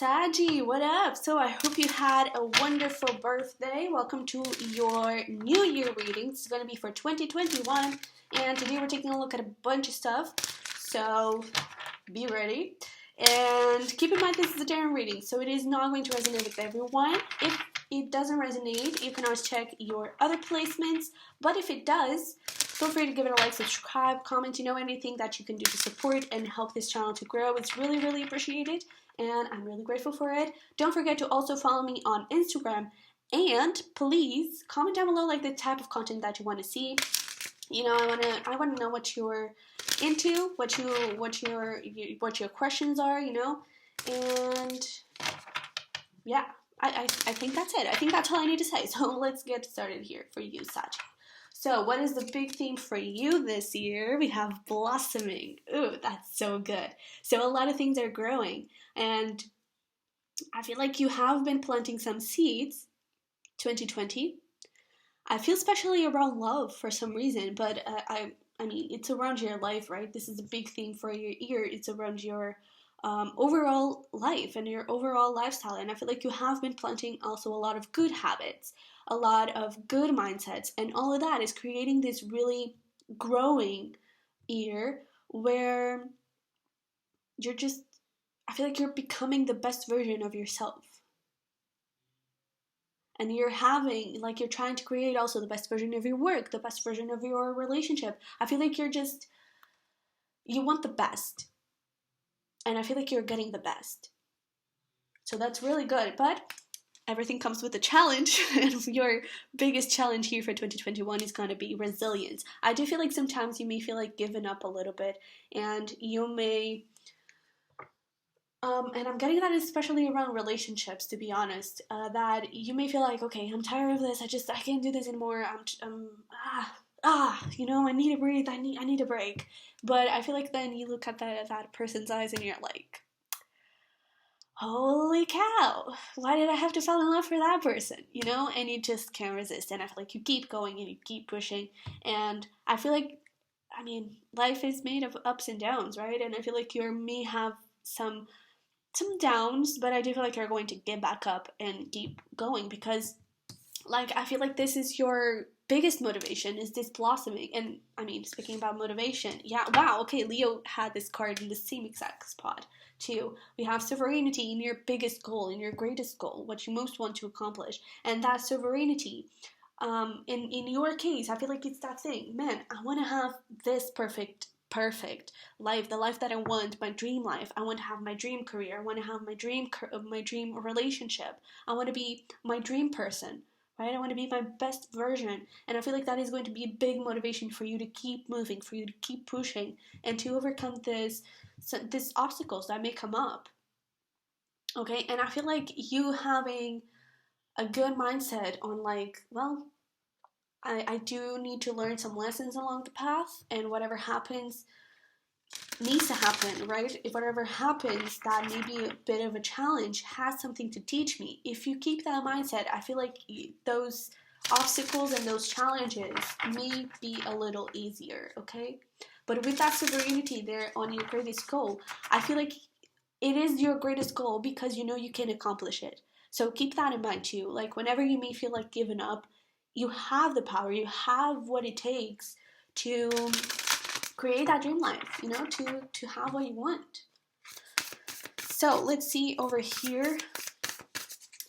Saggy, what up? So I hope you had a wonderful birthday. Welcome to your New Year reading. This is going to be for 2021, and today we're taking a look at a bunch of stuff. So be ready. And keep in mind this is a general reading, so it is not going to resonate with everyone. If it doesn't resonate, you can always check your other placements. But if it does, feel free to give it a like, subscribe, comment, anything that you can do to support and help this channel to grow. It's really, really appreciated, and I'm really grateful for it. Don't forget to also follow me on Instagram, and please comment down below like the type of content that you want to see. I want to know what you're into, what your questions are, and yeah, I think that's it. I think that's all I need to say. So let's get started here for you, Sag. So what is the big theme for you this year? We have blossoming. Ooh, that's so good. So a lot of things are growing, and I feel like you have been planting some seeds 2020. I feel especially around love for some reason, but I mean, it's around your life, right? This is a big theme for your year. It's around your overall life and your overall lifestyle. And I feel like you have been planting also a lot of good habits, a lot of good mindsets, and all of that is creating this really growing year where I feel like you're becoming the best version of yourself. And you're trying to create also the best version of your work, the best version of your relationship. I feel like you want the best. And I feel like you're getting the best. So that's really good. But everything comes with a challenge. And your biggest challenge here for 2021 is going to be resilience. I do feel like sometimes you may feel like giving up a little bit. And you may... and I'm getting that especially around relationships, to be honest, that you may feel like, okay, I'm tired of this. I can't do this anymore. I need to breathe. I need a break. But I feel like then you look at that person's eyes and you're like, holy cow, why did I have to fall in love for that person? And you just can't resist. And I feel like you keep going and you keep pushing. And I feel like, life is made of ups and downs, right? And I feel like you may have some downs, but I do feel like you're going to get back up and keep going because I feel like this is your biggest motivation, is this blossoming. And speaking about motivation, yeah, wow, okay, Leo had this card in the same exact spot too. We have sovereignty in your biggest goal, in your greatest goal, what you most want to accomplish. And that sovereignty, in your case, I feel like it's that thing, man, I want to have this perfect life, the life that I want, my dream life. I want to have my dream career. I want to have my dream relationship. I want to be my dream person, right? I want to be my best version. And I feel like that is going to be a big motivation for you to keep moving, for you to keep pushing, and to overcome these obstacles that may come up. Okay, and I feel like you having a good mindset on I do need to learn some lessons along the path, and whatever happens needs to happen, right? If whatever happens that may be a bit of a challenge has something to teach me. If you keep that mindset, I feel like those obstacles and those challenges may be a little easier, okay? But with that sovereignty there on your greatest goal, I feel like it is your greatest goal because you can accomplish it. So keep that in mind too. Like whenever you may feel like giving up, you have the power, you have what it takes to create that dream life, to have what you want. So let's see over here.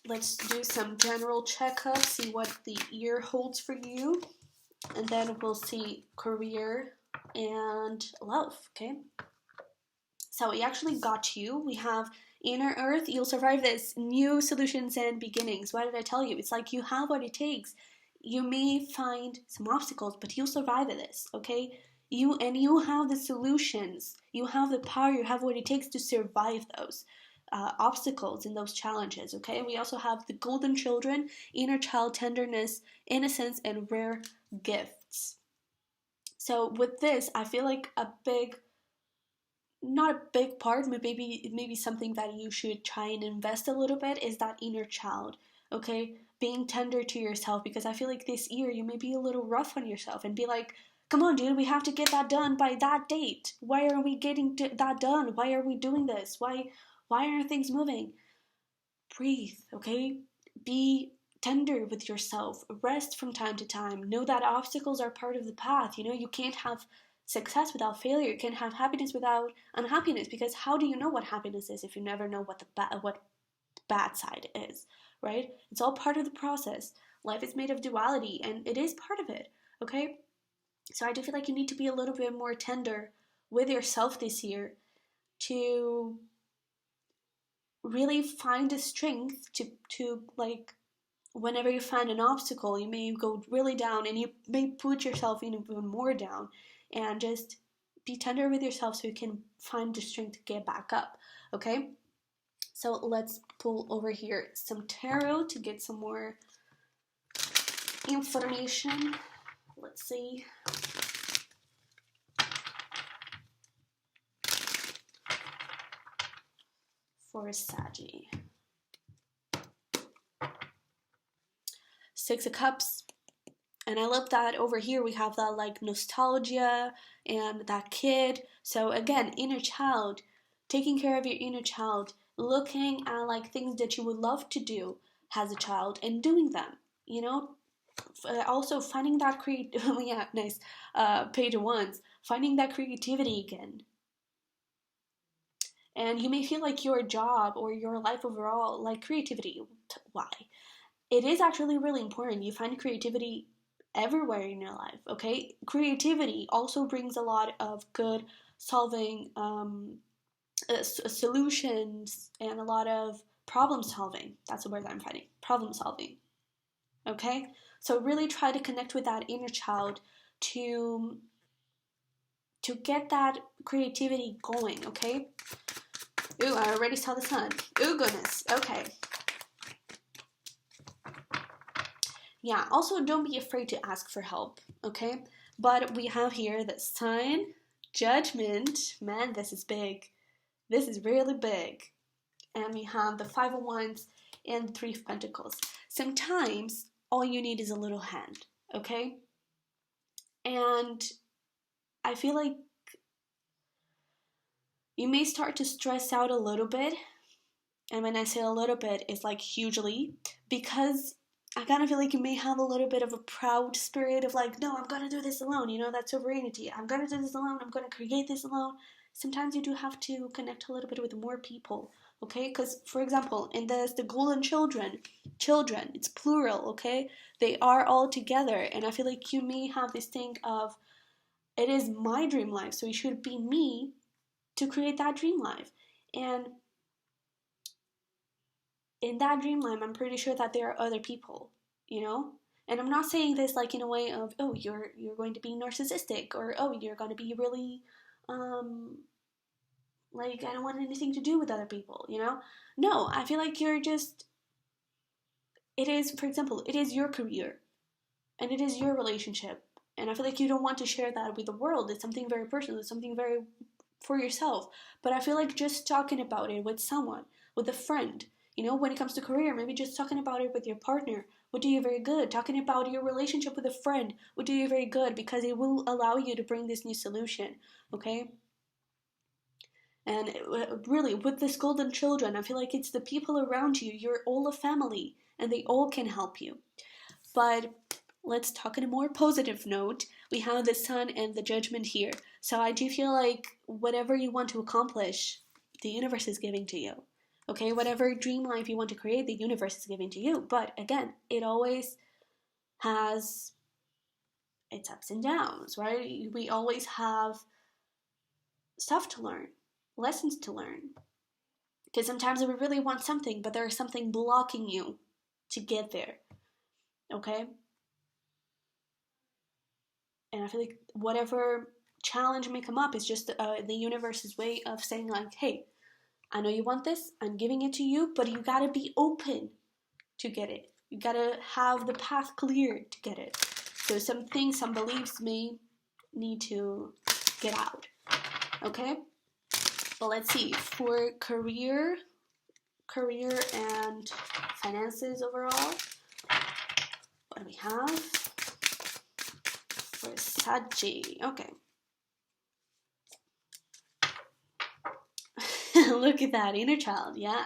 Let's do some general checkup, see what the year holds for you. And then we'll see career and love, okay? So we actually got you. We have inner earth. You'll survive this. New solutions and beginnings. What did I tell you? It's like you have what it takes. You may find some obstacles, but you'll survive this, okay? You have the solutions. You have the power. You have what it takes to survive those obstacles and those challenges, okay? We also have the golden children, inner child, tenderness, innocence, and rare gifts. So with this, I feel like not a big part, but maybe something that you should try and invest a little bit is that inner child, okay? Being tender to yourself, because I feel like this year you may be a little rough on yourself and be like, come on, dude, we have to get that done by that date. Why are we getting that done? Why are we doing this? Why aren't things moving? breathe, okay? Be tender with yourself. Rest from time to time. Know that obstacles are part of the path. You know, you can't have success without failure. You can't have happiness without unhappiness, because how do you know what happiness is if you never know what what bad side is, right? It's all part of the process. Life is made of duality, and it is part of it, okay? So I do feel like you need to be a little bit more tender with yourself this year to really find the strength to like, whenever you find an obstacle, you may go really down and you may put yourself even more down, and just be tender with yourself so you can find the strength to get back up, okay? So let's pull over here some tarot to get some more information. Let's see. For Saggy. Six of Cups. And I love that over here we have that like nostalgia and that kid. So again, inner child, taking care of your inner child, looking at like things that you would love to do as a child and doing them, you know? Also finding that yeah, nice, page of wands, finding that creativity again. And you may feel like your job or your life overall, like creativity, why? It is actually really important. You find creativity everywhere in your life, okay? Creativity also brings a lot of good solving solutions and a lot of problem solving. That's the word that I'm finding. Problem solving, okay? So really try to connect with that inner child to get that creativity going, okay? Ooh, I already saw the sun. Ooh, goodness. Okay. Yeah, also don't be afraid to ask for help, okay? But we have here the Sun, Judgment. Man, this is big. This is really big. And we have the Five of Wands and the Three of Pentacles. Sometimes all you need is a little hand, okay? And I feel like you may start to stress out a little bit. And when I say a little bit, it's like hugely, because I kind of feel like you may have a little bit of a proud spirit of like, no, I'm going to do this alone. You know, that sovereignty. I'm going to do this alone. I'm going to create this alone. Sometimes you do have to connect a little bit with more people, okay? Because, for example, in the golden children, it's plural, okay? They are all together. And I feel like you may have this thing of, it is my dream life, so it should be me to create that dream life. And in that dream life, I'm pretty sure that there are other people, you know? And I'm not saying this like in a way of, oh, you're going to be narcissistic, or oh, you're going to be really like, I don't want anything to do with other people, you know? No, I feel like you're just, it is, for example, it is your career and it is your relationship. And I feel like you don't want to share that with the world. It's something very personal. It's something very for yourself. But I feel like just talking about it with someone, with a friend, you know, when it comes to career, maybe just talking about it with your partner would do you very good. Talking about your relationship with a friend would do you very good, because it will allow you to bring this new solution, okay? And really, with this golden children, I feel like it's the people around you. You're all a family, and they all can help you. But let's talk in a more positive note. We have the Sun and the Judgment here. So I do feel like whatever you want to accomplish, the universe is giving to you. Okay, whatever dream life you want to create, the universe is giving to you. But again, it always has its ups and downs, right? We always have stuff to learn, lessons to learn. Because sometimes we really want something, but there's something blocking you to get there. Okay? And I feel like whatever challenge may come up is just the universe's way of saying like, hey, I know you want this, I'm giving it to you, but you gotta be open to get it. You gotta have the path cleared to get it. So some things, some beliefs may need to get out. Okay? But let's see, for career and finances overall, what do we have? For Saggy, okay. Look at that, inner child, yeah.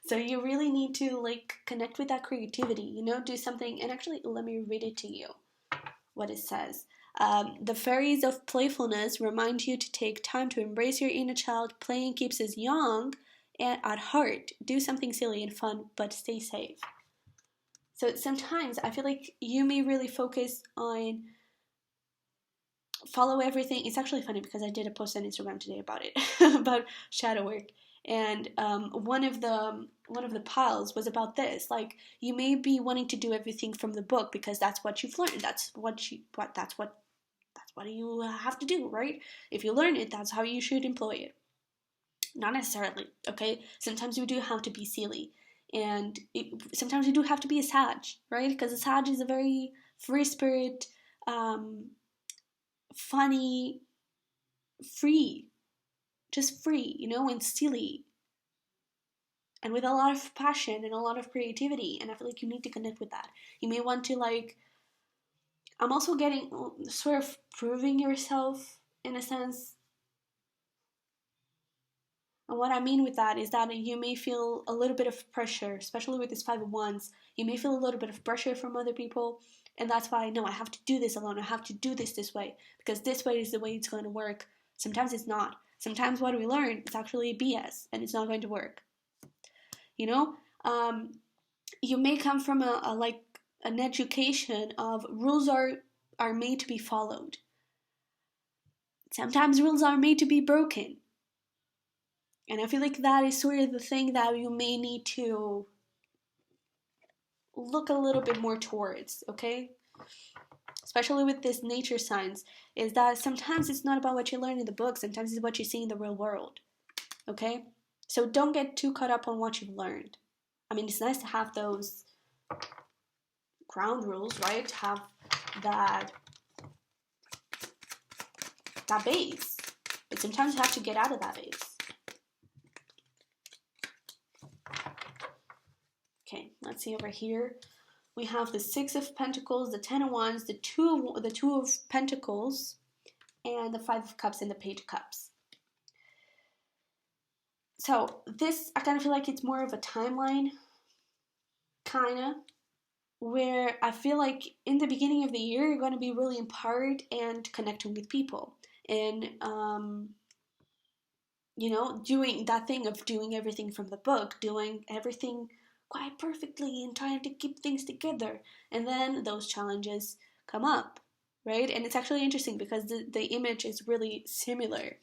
So you really need to like connect with that creativity, you know, do something. And actually, let me read it to you what it says. The fairies of playfulness remind you to take time to embrace your inner child. Playing keeps us young and at heart. Do something silly and fun, but stay safe. So sometimes I feel like you may really focus on follow everything. It's actually funny because I did a post on Instagram today about it, about shadow work, and one of the piles was about this. Like, you may be wanting to do everything from the book because that's what you've learned. That's what you have to do, right? If you learn it, that's how you should employ it. Not necessarily, okay? Sometimes you do have to be silly, and sometimes you do have to be a Sag, right? Because a Sag is a very free spirit, funny, free, just free, you know, and silly, and with a lot of passion and a lot of creativity. And I feel like you need to connect with that. You may want to, like, I'm also getting sort of proving yourself in a sense. And what I mean with that is that you may feel a little bit of pressure, especially with this Five of Wands. You may feel a little bit of pressure from other people, and that's why, no, I have to do this alone. I have to do this way, because this way is the way it's going to work. Sometimes it's not. Sometimes what we learn is actually BS, and it's not going to work. You know, you may come from an education of rules are made to be followed. Sometimes rules are made to be broken. And I feel like that is sort of the thing that you may need to look a little bit more towards, okay? Especially with this nature signs, is that sometimes it's not about what you learn in the book, sometimes it's what you see in the real world, okay? So don't get too caught up on what you've learned. I mean, it's nice to have those ground rules, right? To have that base. But sometimes you have to get out of that base. Okay, let's see over here. We have the Six of Pentacles, the Ten of Wands, the Two of Pentacles, and the Five of Cups and the Page of Cups. So this, I kind of feel like it's more of a timeline, kind of, where I feel like in the beginning of the year, you're going to be really empowered and connecting with people. And, you know, doing that thing of doing everything from the book, doing everything quite perfectly and trying to keep things together. And then those challenges come up, right? And it's actually interesting because the image is really similar.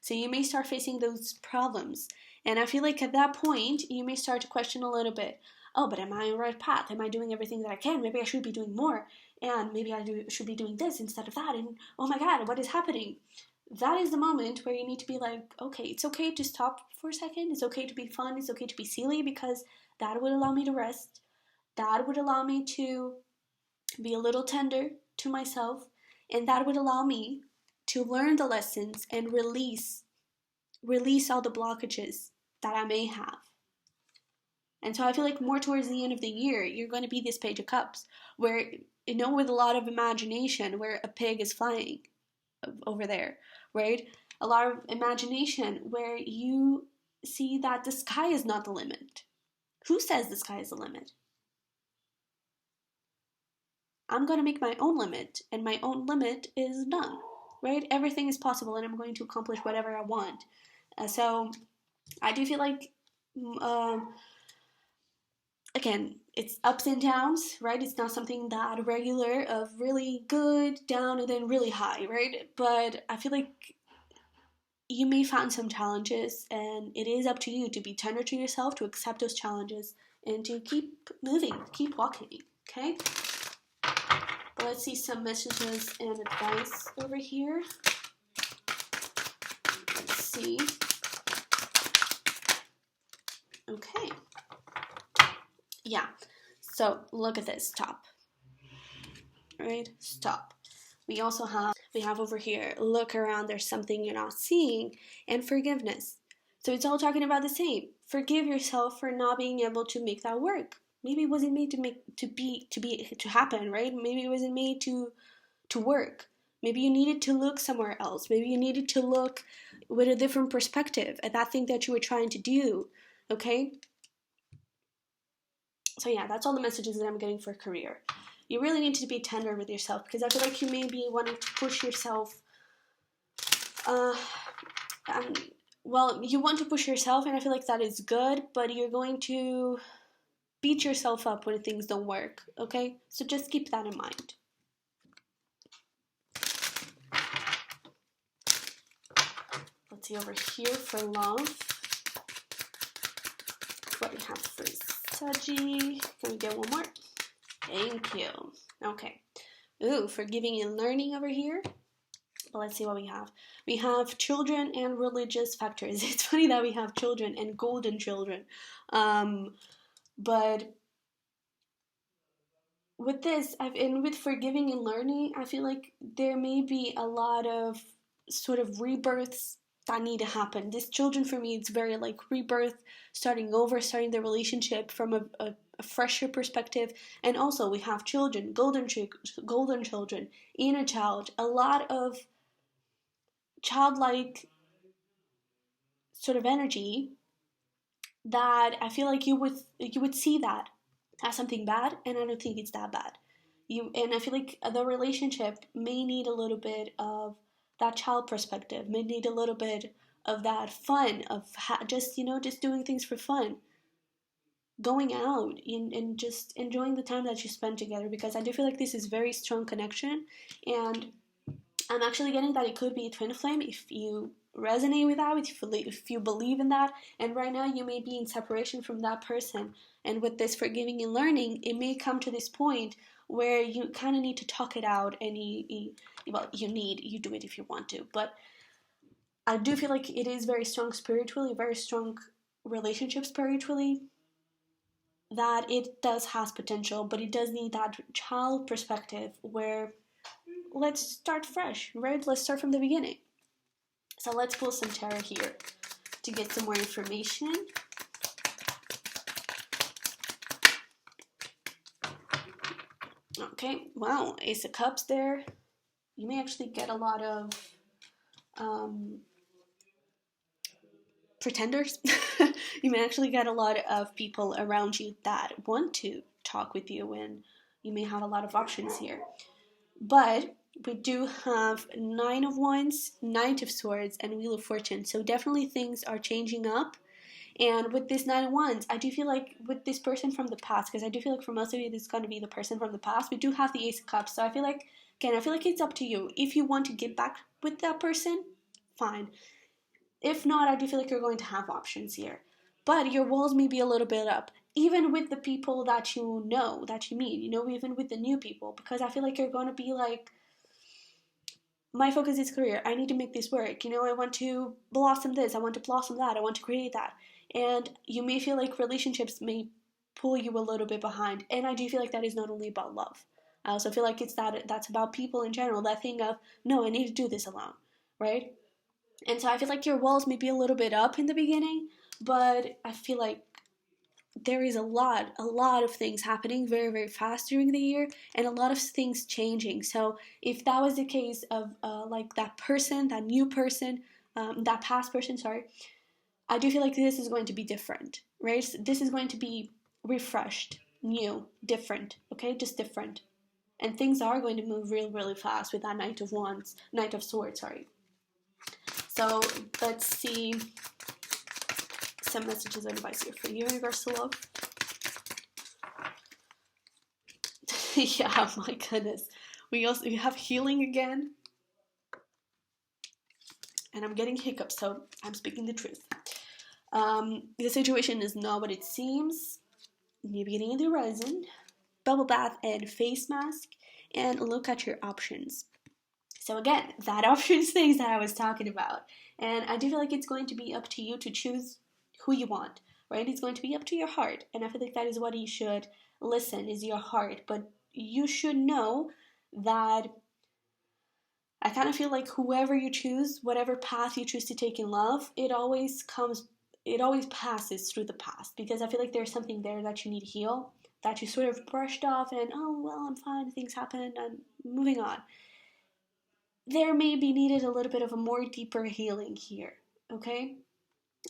So you may start facing those problems. And I feel like at that point, you may start to question a little bit. Oh, but am I on the right path? Am I doing everything that I can? Maybe I should be doing more. And maybe should be doing this instead of that. And oh my God, what is happening? That is the moment where you need to be like, okay, it's okay to stop for a second. It's okay to be fun. It's okay to be silly, because that would allow me to rest. That would allow me to be a little tender to myself. And that would allow me to learn the lessons and release all the blockages that I may have. And so I feel like more towards the end of the year, you're going to be this Page of Cups, where, you know, with a lot of imagination, where a pig is flying over there, right? A lot of imagination where you see that the sky is not the limit. Who says the sky is the limit? I'm going to make my own limit, and my own limit is none, right? Everything is possible, and I'm going to accomplish whatever I want. So I do feel like, again, it's ups and downs, right? It's not something that regular of really good, down, and then really high, right? But I feel like you may find some challenges, and it is up to you to be tender to yourself, to accept those challenges, and to keep moving, keep walking, okay? But let's see some messages and advice over here. Let's see. Okay. Yeah. So look at this. Stop. Right? Stop. We have over here, look around, there's something you're not seeing, and forgiveness. So it's all talking about the same. Forgive yourself for not being able to make that work. Maybe it wasn't made to happen, right? Maybe it wasn't made to work. Maybe you needed to look somewhere else. Maybe you needed to look with a different perspective at that thing that you were trying to do, okay? So yeah, that's all the messages that I'm getting for career. You really need to be tender with yourself, because I feel like you may be wanting to push yourself. Well, you want to push yourself, and I feel like that is good, but you're going to beat yourself up when things don't work, okay? So just keep that in mind. Let's see over here for love. What do we have for Saggy? Can we get one more? Thank you. Okay. Ooh, forgiving and learning over here. Well, let's see what we have. We have children and religious factors. It's funny that we have children and golden children. But with this, and with forgiving and learning, I feel like there may be a lot of sort of rebirths that need to happen. This children, for me, it's very like rebirth, starting over, starting the relationship from a fresher perspective. And also we have children, golden children, inner child, a lot of childlike sort of energy that I feel like you would see that as something bad, and I don't think it's that bad. And I feel like the relationship may need a little bit of that child perspective, may need a little bit of that fun of just just doing things for fun, going out and just enjoying the time that you spend together, because I do feel like this is very strong connection. And I'm actually getting that it could be a twin flame if you resonate with that, if you believe in that. And right now you may be in separation from that person, and with this forgiving and learning, it may come to this point where you kind of need to talk it out. And you do it if you want to, but I do feel like it is very strong spiritually, very strong relationship spiritually, that it does has potential, but it does need that child perspective where let's start fresh, right? Let's start from the beginning. So let's pull some tarot here to get some more information. Okay, wow, Ace of Cups there. You may actually get a lot of pretenders. You may actually get a lot of people around you that want to talk with you, and you may have a lot of options here. But we do have Nine of Wands, Knight of Swords, and Wheel of Fortune. So definitely things are changing up. And with this Nine of Wands, I do feel like with this person from the past, because I do feel like for most of you, this is going to be the person from the past. We do have the Ace of Cups. So I feel like it's up to you. If you want to get back with that person, fine. If not, I do feel like you're going to have options here. But your walls may be a little bit up, even with the people that you know, that you meet, even with the new people, because I feel like you're going to be like, my focus is career. I need to make this work. I want to blossom this. I want to blossom that. I want to create that. And you may feel like relationships may pull you a little bit behind. And I do feel like that is not only about love. I also feel like that's about people in general. That thing of, no, I need to do this alone, right? And so I feel like your walls may be a little bit up in the beginning, but I feel like there is a lot of things happening very, very fast during the year, and a lot of things changing. So if that was the case of like that person, that new person, that past person, sorry, I do feel like this is going to be different, right? This is going to be refreshed, new, different, okay? Just different. And things are going to move really, really fast with that Knight of Swords, sorry. So let's see some messages and advice here for you, universal love. Yeah, my goodness. We have healing again. And I'm getting hiccups, so I'm speaking the truth. The situation is not what it seems. New beginning of the horizon. Bubble bath and face mask. And look at your options. So again, that options things that I was talking about. And I do feel like it's going to be up to you to choose who you want, right? It's going to be up to your heart. And I feel like that is what you should listen, is your heart. But you should know that I kind of feel like whoever you choose, whatever path you choose to take in love, it always passes through the past. Because I feel like there's something there that you need to heal, that you sort of brushed off and, oh, well, I'm fine, things happen, I'm moving on. There may be needed a little bit of a more deeper healing here, okay?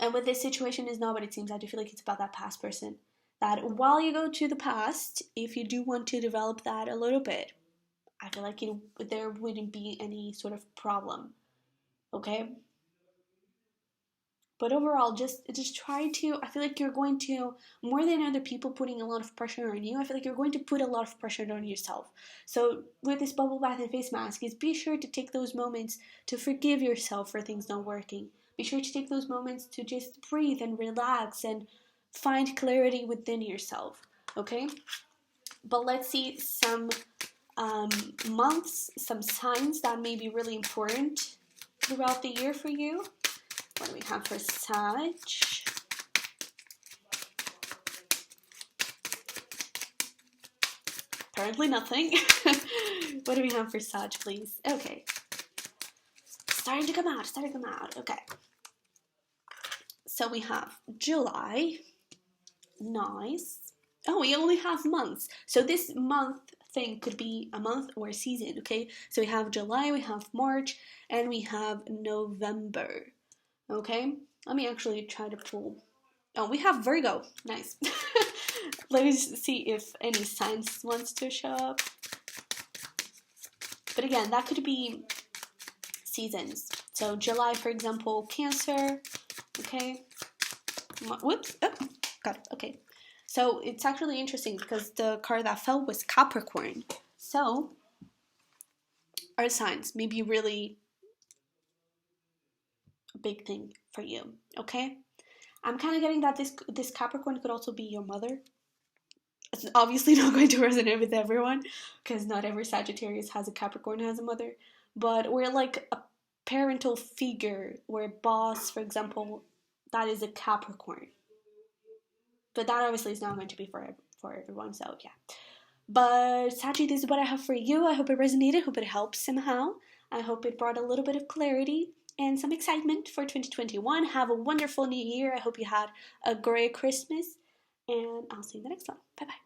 And with this situation is not what it seems. I do feel like it's about that past person that while you go to the past, if you do want to develop that a little bit, I feel like there wouldn't be any sort of problem, okay? But overall, just try to, I feel like you're going to, more than other people putting a lot of pressure on you, I feel like you're going to put a lot of pressure on yourself. So with this bubble bath and face mask, is be sure to take those moments to forgive yourself for things not working. Be sure to take those moments to just breathe and relax and find clarity within yourself, okay? But let's see some months, some signs that may be really important throughout the year for you. What do we have for Sag? Apparently nothing. What do we have for Sag, please? Okay. Starting to come out. Okay. So we have July. Nice. Oh, we only have months. So this month thing could be a month or a season, okay? So we have July, we have March, and we have November. Okay? Let me actually try to pull. Oh, we have Virgo. Nice. Let me see if any signs wants to show up. But again, that could be seasons. So July, for example, Cancer. Okay. Whoops. Oh, got it. Okay. So it's actually interesting because the card that fell was Capricorn. So our signs may be really a big thing for you. Okay. I'm kind of getting that this Capricorn could also be your mother. It's obviously not going to resonate with everyone because not every Sagittarius has a Capricorn has a mother, but we're like a parental figure or a boss, for example, that is a Capricorn. But that obviously is not going to be for everyone, so yeah. But Saggy, this is what I have for you. I hope it resonated. I hope it helped somehow. I hope it brought a little bit of clarity and some excitement for 2021. Have a wonderful new year. I hope you had a great Christmas. And I'll see you in the next one. Bye-bye.